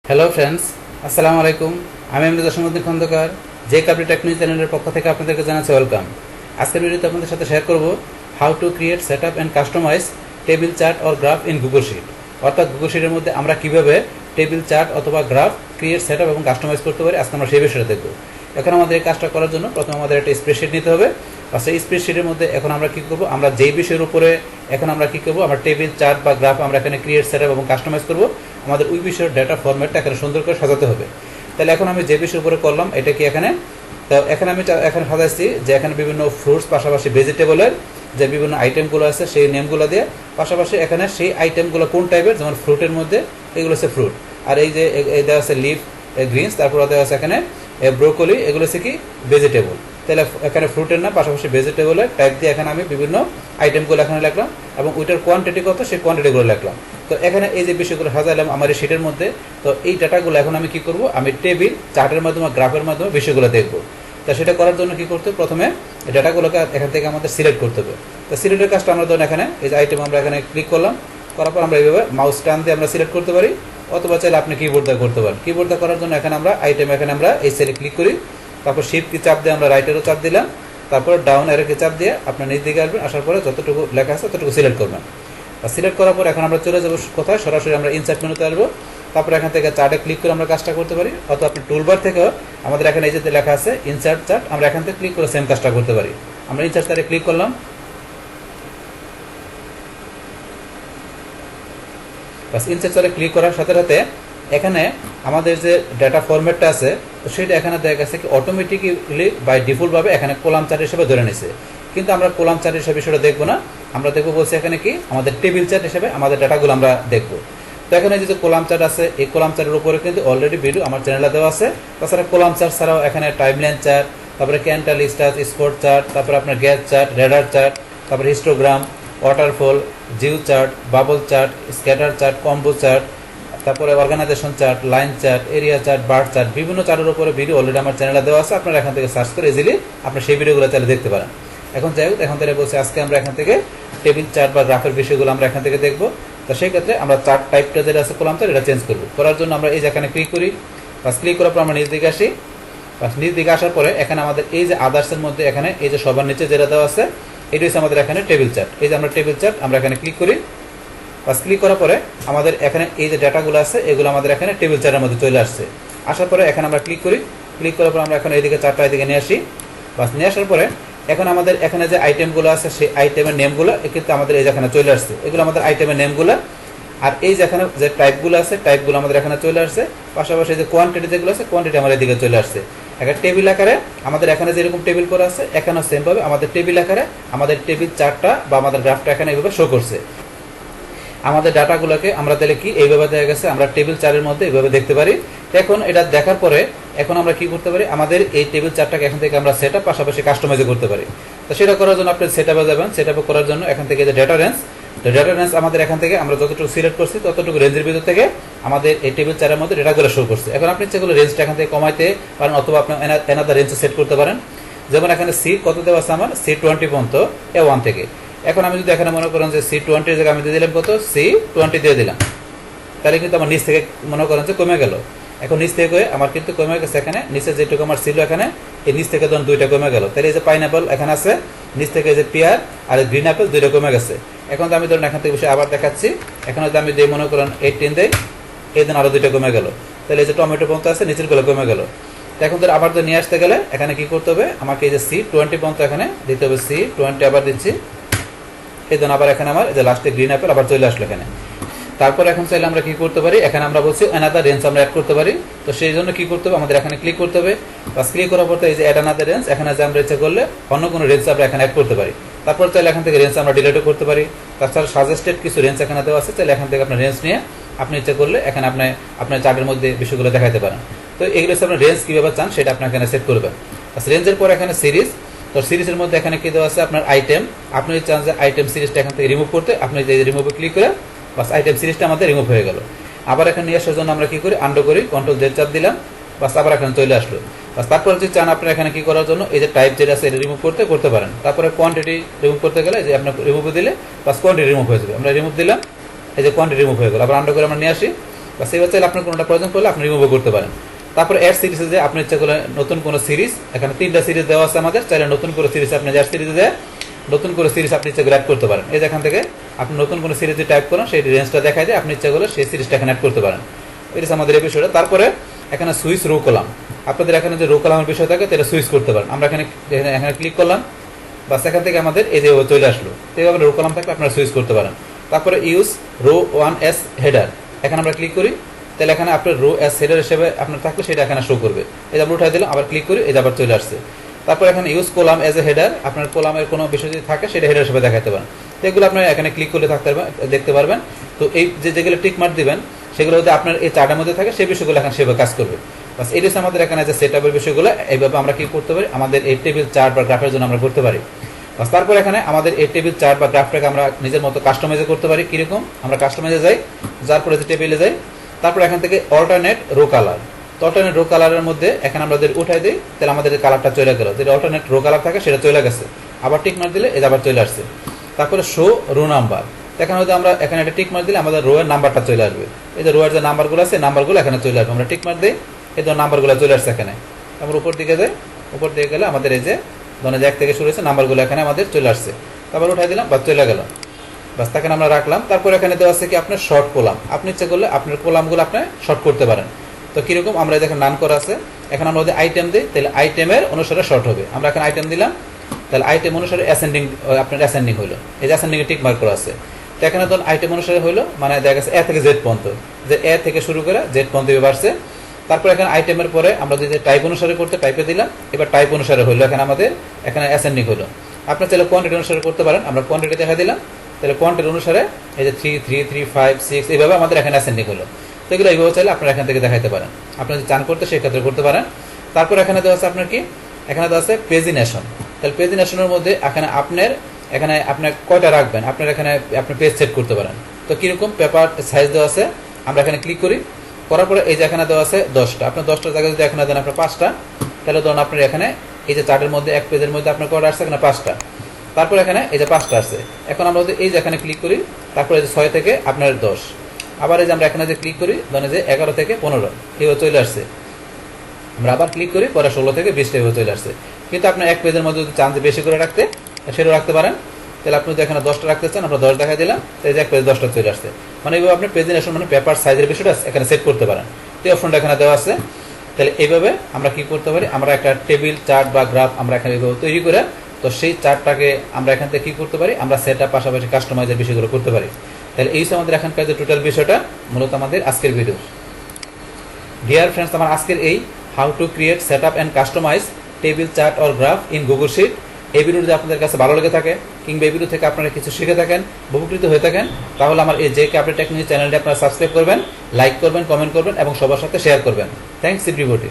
Hello friends, আসসালামু আলাইকুম। আমি আমজাদ হোসেন খন্দকার, যে কাবলি টেকনিক চ্যানেলের পক্ষ থেকে আপনাদেরকে জানাচ্ছি ওয়েলকাম। আজকের ভিডিওতে আপনাদের সাথে শেয়ার করব how to create set up and customize table chart or graph in Google Sheet. অর্থাৎ গুগল শিটের মধ্যে আমরা কীভাবে টেবিল চার্ট অথবা গ্রাফ ক্রিয়েট সেট আপ এবং কাস্টমাইজ করতে পারি, আজকে আমরা সেই বিষয়টা দেখব। এখন আমাদের এই কাজটা করার জন্য প্রথমে আমাদের একটা স্প্রেডশিট নিতে হবে। আর সেই স্প্রেডশিটের মধ্যে এখন আমরা কী করবো, আমরা যেই বিষয়ের উপরে এখন আমরা কী করবো, আমরা টেবিল চার্ট বা গ্রাফ আমরা এখানে ক্রিয়েট সেট আপ এবং কাস্টমাইজ করবো, আমাদের ওই বিষয়ের ডেটা ফরম্যাটটা এখানে সুন্দর করে সাজাতে হবে। তাহলে এখন আমি যে বিষয়ের উপরে করলাম এটা কি এখানে, তো এখানে আমি এখানে সাজাচ্ছি যে এখানে বিভিন্ন ফ্রুটস, পাশাপাশি ভেজিটেবলের যে বিভিন্ন আইটেমগুলো আছে সেই নেমগুলো দিয়ে, পাশাপাশি এখানে সেই আইটেমগুলো কোন টাইপের, যেমন ফ্রুটের মধ্যে এগুলো হচ্ছে ফ্রুট, আর এই যে দেওয়া আছে লিফ গ্রিনস, তারপর দেওয়া আছে এখানে ব্রোকলি, এগুলো হচ্ছে কি ভেজিটেবল। তাহলে এখানে ফ্রুটের না, পাশাপাশি ভেজিটেবলের টাইপ দিয়ে এখানে আমি বিভিন্ন আইটেমগুলো এখানে লিখলাম এবং ওইটার কোয়ান্টিটি কত সেই কোয়ান্টিটিগুলো লিখলাম। তো এখানে এই যে বিষয়গুলো সাজাইলাম আমার এই শিটের মধ্যে, তো এই ডাটাগুলো এখন আমি কি করব, আমি টেবিল চার্টের মাধ্যমে গ্রাফের মাধ্যমে বিষয়গুলো দেখবো। তো সেটা করার জন্য কি করতে হবে, প্রথমে এই ডাটাগুলোকে এখান থেকে আমাদের সিলেক্ট করতে হবে। তো সিলেক্টের কাজটা আমরা ধরুন এখানে এই যে আইটেম আমরা এখানে ক্লিক করলাম, করার পর আমরা এইভাবে মাউস টান দিয়ে আমরা সিলেক্ট করতে পারি, অথবা চাইলে আপনি কিবোর্ড দিয়ে করতে পারেন। কিবোর্ড দিয়ে করার জন্য এখানে আমরা আইটেম এখানে আমরা এই সেলে ক্লিক করি, তারপর শিফট কি চাপ দিয়ে আমরা রাইটেরও চাপ দিলাম, তারপর ডাউন এরোকে চাপ দিয়ে আপনার নিচ দিকে আসবেন, আসার পরে যতটুকু লেখা আছে ততটুকু সিলেক্ট করবেন। আর সিলেক্ট করার পর এখন আমরা চলে যাবো কোথায়, সরাসরি আমরা ইনসার্ট মেনুতে আসবো। তারপর এখান থেকে চার্টে ক্লিক করে আমরা কাজটা করতে পারি, অথবা আপনি টুলবার থেকেও আমাদের এখানে এই যে লেখা আছে ইনসার্ট চার্ট, আমরা এখান থেকে ক্লিক করে সেম কাজটা করতে পারি। আমরা ইনসার্ট চার্টে ক্লিক করলাম, বাস ইনসার্ট চার্টে ক্লিক করার সাথে সাথে এখানে আমাদের যে ডাটা ফরম্যাটটা আছে তো সেটা এখানে দেখা গেছে কি অটোমেটিক্যালি বাই ডিফল্টভাবে এখানে কলাম চার্ট হিসেবে ধরে নিছে। কিন্তু আমরা কলাম চার্ট হিসেবে সেটা দেখবো না, আমরা দেখবো বলছি এখানে কি আমাদের টেবিল চার্ট হিসেবে আমাদের ডাটাগুলো আমরা দেখবো। তো এখানে যে কলাম চার্ট আছে, এই কলাম চার্টের উপরে কিন্তু অলরেডি ভিডিও আমার চ্যানেলে দেওয়া আছে। তাছাড়া কলাম চার্ট ছাড়াও এখানে টাইমলাইন চার্ট, তারপরে ক্যান্টাল স্টার্ট, স্পট চার্ট, তারপরে আপনার গ্যাস চার্ট, রেডার চার্ট, তারপরে histogram, waterfall, geo chart, bubble chart, scatter chart, combo chart, তারপরে organization chart, line chart, area chart, bar chart, বিভিন্ন চার্টের উপরে ভিডিও অলরেডি আমার চ্যানেলে দেওয়া আছে। আপনারা এখান থেকে সার্চ করে ইজিলি আপনার সেই ভিডিওগুলো চাইলে দেখতে পারেন। এখন যাই হোক, এখন তাহলে বলছি আজকে আমরা এখান থেকে টেবিল চার্ট বা গ্রাফের বিষয়গুলো আমরা এখান থেকে দেখবো। তো সেই ক্ষেত্রে আমরা চার্ট টাইপটা যেটা আছে কলাম চার্ট, এটা চেঞ্জ করবো। করার জন্য আমরা এই যে এখানে ক্লিক করি, বাস ক্লিক করার পর আমরা নিচ দিকে আসি। বাস নিচ দিকে আসার পরে এখানে আমাদের এই যে আদার্সের মধ্যে এখানে এই যে সবার নিচে যেটা দেওয়া আছে এটা হচ্ছে আমাদের এখানে টেবিল চার্ট। এই যে আমরা টেবিল চার্ট আমরা এখানে ক্লিক করি, বাস ক্লিক করার পরে আমাদের এখানে এই যে ডাটাগুলো আছে এগুলো আমাদের এখানে টেবিল চার্টের মধ্যে চলে আসছে। আসার পরে এখানে আমরা ক্লিক করি, ক্লিক করার পর আমরা এখন এইদিকে চার্টটা এদিকে নিয়ে আসি। বাস নিয়ে আসার পরে এখন আমাদের এখানে যে আইটেমগুলো আছে সেই আইটেমের নেমগুলো কিন্তু আমাদের এই যেখানে চলে আসছে, এগুলো আমাদের আইটেমের নেমগুলো। আর এই যেখানে যে টাইপগুলো আছে টাইপগুলো আমাদের এখানে চলে আসছে, পাশাপাশি যে কোয়ান্টিটি যেগুলো আছে কোয়ান্টিটি আমাদের এদিকে চলে আসছে। একটা টেবিল আকারে আমাদের এখানে যেরকম টেবিল করা আছে এখানেও সেমভাবে আমাদের টেবিল আকারে আমাদের টেবিল চার্টটা বা আমাদের গ্রাফটা এখানে এইভাবে শো করছে। আমাদের ডাটাগুলোকে আমরা তাহলে কি এইভাবে দেখা গেছে আমরা টেবিল চার্টের মধ্যে এইভাবে দেখতে পারি। এখন এটা দেখার পরে এখন আমরা কি করতে পারি, আমাদের এই টেবিল চার্টটাকে এখান থেকে আমরা সেট আপ পাশাপাশি কাস্টমাইজও করতে পারি। তো সেটা করার জন্য আপনি সেট আপে যাবেন, সেট আপ করার জন্য এখান থেকে যে ডাটা রেঞ্জ, ডাটা রেঞ্জ আমাদের এখান থেকে আমরা যতটুকু সিলেক্ট করছি ততটুকু রেঞ্জের ভিতর থেকে আমাদের এই টেবিল চার্টের মধ্যে ডেটাগুলো শো করছে। এখন আপনি সেগুলো রেঞ্জটা এখান থেকে কমাইতে পারেন, অথবা আপনি এনাদার রেঞ্জে সেট করতে পারেন। যেমন এখানে সি কত দেওয়া আছে আমার C20 পর্যন্ত A1 থেকে। এখন আমি যদি এখানে মনে করেন যে C20 এর জায়গায় আমি দিয়ে দিলাম কত C20 দিয়ে দিলাম, তাহলে কিন্তু আমার নিচ থেকে মনে করেন যে কমে গেল। এখন নিচ থেকে আমার কিন্তু কমে গেছে, এখানে নিচে যেটুকু আমার ছিল এখানে এই নিচ থেকে ধরুন 2টা কমে গেল। তাহলে এই যে পাইনাপল এখানে আছে, নিচ থেকে যে পেয়ার আর গ্রিন অ্যাপেল 2টা কমে গেছে। এখন তো আমি ধরুন এখান থেকে বসে আবার দেখাচ্ছি, এখন যদি আমি দিয়ে মনে করেন 18 দেই, এই দিন আরো 2টা কমে গেল। তাহলে এই যে টমেটো পর্যন্ত আছে নিচের গুলো কমে গেল। এখন ধর আবার তো নিয়ে আসতে গেলে এখানে কি করতে হবে, আমাকে এই যে C20 পর্যন্ত এখানে দিতে হবে, C20 আবার দিচ্ছি। এই জন্য আবার এখানে আমার যে লাস্টে গ্রিন অ্যাপেল আবার চলে আসলো এখানে। তারপর এখন চাইলে আমরা কি করতে পারি, এখানে আমরা বলছি অ্যানাদার রেঞ্জ আমরা অ্যাড করতে পারি। তো সেই জন্য কি করতে হবে, আমাদের এখানে ক্লিক করতে হবে, বাস ক্লিক করার পর এই যে অ্যাড অ্যানাদার রেঞ্জ, এখানে যে আমরা ইচ্ছা করলে অন্য কোনো রেঞ্জ আমরা এখানে অ্যাড করতে পারি। তারপর চাইলে এখান থেকে রেঞ্জ আমরা ডিলিটও করতে পারি। তাছাড়া সাজেস্টেড কিছু রেঞ্জ এখানে দেওয়া আছে, চাইলে এখান থেকে আপনার রেঞ্জ নিয়ে আপনি ইচ্ছা করলে এখানে আপনার চার্টের মধ্যে বিষয়গুলো দেখাতে পারেন। তো এগুলো আপনার রেঞ্জ কীভাবে চান সেটা আপনি এখানে সেট করবেন। রেঞ্জের পর এখানে সিরিজ, তো সিরিজের মধ্যে এখানে কি দেওয়া আছে আপনার আইটেম, আপনি চান যে আইটেম সিরিজটা এখান থেকে রিমুভ করতে, আপনি যে রিমুভে ক্লিক করে বাস আইটেম সিরিজটা আমাদের রিমুভ হয়ে গেল। আবার এখানে নিয়ে আসার জন্য আমরা কি করি, আন্ডু করি, কন্ট্রোল জেড চাপ দিলাম, বাস আবার এখানে চলে আসলো। বাস তারপর যদি চান আপনার এখানে কি করার জন্য এই যে টাইপ যেটা আছে এটা রিমুভ করতে পারেন। তারপরে কোয়ান্টিটি রিমুভ করতে গেলে যে আপনার রিমুভ দিলে বাস কোয়ান্টিটি রিমুভ হয়ে যাবে। আমরা রিমুভ দিলাম, এই যে কোয়ান্টিটি রিমুভ হয়ে গেল। আবার আন্ডু করে আমরা নিয়ে আসি, বা সেভাবে চাইলে আপনার কোনোটা প্রয়োজন পড়লে আপনি রিমুভও করতে পারেন। তারপর অ্যাড সিরিজে যে আপনি ইচ্ছা করলে নতুন কোনো সিরিজ, এখানে 3টা সিরিজ দেওয়া আছে আমাদের, চাইলে নতুন করে সিরিজ আপনি অ্যাড সিরিজে দেয় নতুন করে সিরিজ আপনি ইচ্ছা করে অ্যাড করতে পারেন। এই যে এখান থেকে আপনি নতুন কোনো সিরিজ টাইপ করেন, সেই রেঞ্জটা দেখায় দিয়ে আপনি ইচ্ছা করলে সেই সিরিজটা এখানে অ্যাড করতে পারেন। এটা আমাদের এই বিষয়টা। তারপরে এখানে সুইচ রো কলাম, আপনাদের এখানে যে রো কলামের বিষয় থাকে সেটা সুইচ করতে পারেন। আমরা এখানে ক্লিক করলাম, বাস এখান থেকে আমাদের এই যে চলে আসলো। এইভাবে রো কলাম থাকলে আপনারা সুইচ করতে পারেন। তারপরে ইউজ রো 1 হেডার, এখানে আমরা ক্লিক করি, তাহলে এখানে আপনার রো এস হেডার হিসেবে আপনার থাকলে সেটা এখানে শো করবে। এই যে আমরা উঠাই দিলাম, আবার ক্লিক করি, এই যে আবার চলে আসছে। তারপর এখানে use column as a header, আপনার কলামের কোনো বিষয় যদি থাকে সেটা হেডার হিসেবে দেখাতে পারেন। তো এগুলো আপনার এখানে ক্লিক করলে দেখতে পারবেন। তো এই যেগুলো টিক মার্ক দিবেন সেগুলো যদি আপনার এই চার্টের মধ্যে থাকে সেই বিষয়গুলো এখানে সেভাবে কাজ করবে। বাস এই হচ্ছে আমাদের এখানে যে সেট আপের বিষয়গুলো, এইভাবে আমরা কি করতে পারি আমাদের এই টেবিল চার্ট বা গ্রাফের জন্য আমরা করতে পারি। বাস তারপর এখানে আমাদের এই টেবিল চার্ট বা গ্রাফটাকে আমরা নিজের মতো কাস্টমাইজ করতে পারি। কিরকম? আমরা কাস্টমাইজে যাই, যার পরে যে টেবিলে যাই, তারপর এখান থেকে অল্টারনেট রো কালার, তো অল্টারনেট রো কালারের মধ্যে এখানে আমরা যদি উঠাই দিই তাহলে আমাদের কালারটা চলে গেল, যেটা অল্টারনেট রো কালার থাকে সেটা চলে গেছে। আবার টিক মার্ক দিলে এই আবার চলে আসছে। তারপরে শো রো নাম্বার, এখানে যদি আমরা এখানে একটা টিক মার্ক দিলে আমাদের রো এর নাম্বারটা চলে আসবে। এই যে রো এর যে নাম্বারগুলো আছে নাম্বারগুলো এখানে চলে আসবে। আমরা টিক মার্ক দিই, এই যে নাম্বারগুলো চলে আসছে এখানে। আমরা উপর দিকে যাই, উপর দিকে গেলে আমাদের এই যে ধরেন 1 থেকে শুরু হয়েছে নাম্বারগুলো এখানে আমাদের চলে আসছে। তারপর উঠাই দিলাম বা চলে গেল, বাস তাকে আমরা রাখলাম। তারপর এখানে দেওয়া আছে কি আপনার শর্ট কলাম, আপনি ইচ্ছে করলে আপনার কলামগুলো আপনি শর্ট করতে পারেন। তো কিরকম? আমরা দেখেন নাম করা আছে, এখানে আমরা যদি আইটেম দিই তাহলে আইটেমের অনুসারে শর্ট হবে। আমরা এখানে আইটেম দিলাম, তাহলে আইটেম অনুসারে অ্যাসেন্ডিং, আপনার অ্যাসেন্ডিং হলো, এই যে অ্যাসেন্ডিং এ টিক মার্ক করা আছে। তো এখানে ধরুন আইটেম অনুসারে হলো, মানে দেখা গেছে এ থেকে জেড পর্যন্ত, যে এ থেকে শুরু করে জেড পর্যন্ত বাড়ছে। তারপর এখানে আইটেমের পরে আমরা যদি টাইপ অনুসারে করতে টাইপে দিলাম, এবার টাইপ অনুসারে হলো এখানে আমাদের এখানে অ্যাসেন্ডিং হলো। আপনার চাইলে কোয়ান্টিটি অনুসারে করতে পারেন, আমরা কোয়ান্টিটি দেখা দিলাম, তাহলে কোয়ান্টিটি অনুসারে এই যে 3, 3, 3, 5, 6 এইভাবে আমাদের এখানে অ্যাসেন্ডিং হলো। তো এগুলো এইভাবে চাইলে আপনারা এখান থেকে দেখাতে পারেন, আপনারা যদি চান করতে সেই ক্ষেত্রে করতে পারেন। তারপর এখানে দেওয়া আছে আপনার কি, এখানে দেওয়া আছে পেজিনেশন। তাহলে পেজিনেশনের মধ্যে এখানে আপনার কয়টা রাখবেন, আপনার এখানে আপনি পেজ সেট করতে পারেন। তো কিরকম? পেপার সাইজ দেওয়া আছে, আমরা এখানে ক্লিক করি, করার পরে এই যে এখানে দেওয়া আছে 10টা, আপনার 10টার জায়গায় যদি এখানে দেন আপনার 5টা, তাহলে ধরুন আপনার এখানে এই যে চার্টের মধ্যে এক পেজের মধ্যে আপনার কয়টা আসছে, এখানে 5টা। তারপর এখানে এই যে 5টা আছে। এখন আমরা যদি এই যে এখানে ক্লিক করি, তারপরে এই যে 6 থেকে আপনার 10, আবার এই যে আমরা এখানে যে ক্লিক করি, ধরেন যে 11 থেকে 15 এইভাবে চলে আসছে। আমরা আবার ক্লিক করি, পরে 16 থেকে 20টা এইভাবে চলে আসছে। কিন্তু আপনার এক পেজের মধ্যে যদি চান যে বেশি করে রাখতে, সেটাও রাখতে পারেন। তাহলে আপনি যদি এখানে 10টা রাখতে চান, আমরা 10 দেখা দিলাম, এই যে এক পেজ 10টা চলে আসছে। মানে এইভাবে আপনি পেজিনেশন মানে পেপার সাইজের বিষয়টা এখানে সেট করতে পারেন। এই অপশনটা এখানে দেওয়া আছে। তাহলে এইভাবে আমরা কি করতে পারি, আমরা একটা টেবিল চার্ট বা গ্রাফ আমরা এখানে এইভাবে তৈরি করে, তো সেই চার্টটাকে আমরা এখান থেকে কি করতে পারি, আমরা সেটআপ পাশাপাশি কাস্টমাইজের বিষয়গুলো করতে পারি। তাহলে এই হচ্ছে আমাদের এখানকার যে টোটাল বিষয়টা, মূলত আমাদের আজকের ভিডিও। ডিয়ার ফ্রেন্ডস, আমার আজকের এই how to create setup and customize table chart or graph in Google Sheet, এই ভিডিওটি যদি আপনাদের কাছে ভালো লেগে থাকে কিংবা এই ভিডিও থেকে আপনারা কিছু শিখে থাকেন, উপকৃত হয়ে থাকেন, তাহলে আমার এই জেকে আপডেট টেকনোলজি চ্যানেলটি আপনারা সাবস্ক্রাইব করবেন, লাইক করবেন, কমেন্ট করবেন এবং সবার সাথে শেয়ার করবেন। Thanks everybody.